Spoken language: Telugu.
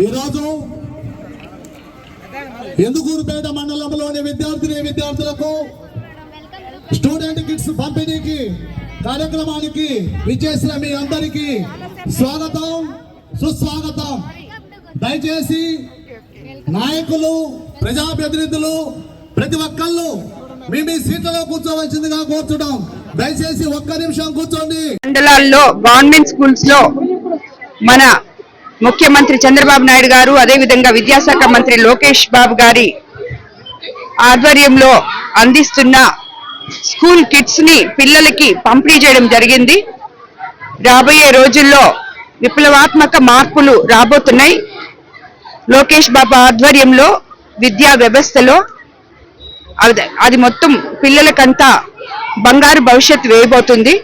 ఈరోజు ఎందుకూరుపేట మండలంలోని విద్యార్థులకు స్టూడెంట్ కిట్స్ పంపిణీకి కార్యక్రమానికి విచ్చేసిన మీ అందరికీ స్వాగతం సుస్వాగతం. దయచేసి నాయకులు ప్రజాప్రతినిధులు ప్రతి ఒక్కళ్ళు మీ సీట్లలో కూర్చోవలసిందిగా కోరుతున్నాం. దయచేసి ఒక్క నిమిషం కూర్చోండి. మండలాల్లో గవర్నమెంట్ స్కూల్స్ లో మన ముఖ్యమంత్రి చంద్రబాబు నాయుడు గారు అదేవిధంగా విద్యాశాఖ మంత్రి లోకేష్ బాబు గారి ఆధ్వర్యంలో అందిస్తున్న స్కూల్ కిట్స్ ని పిల్లలకి పంపిణీ చేయడం జరిగింది. రాబోయే రోజుల్లో విప్లవాత్మక మార్పులు రాబోతున్నాయి. లోకేష్ బాబు ఆధ్వర్యంలో విద్యా వ్యవస్థలో అది మొత్తం పిల్లలకంతా బంగారు భవిష్యత్తు వేయబోతుంది.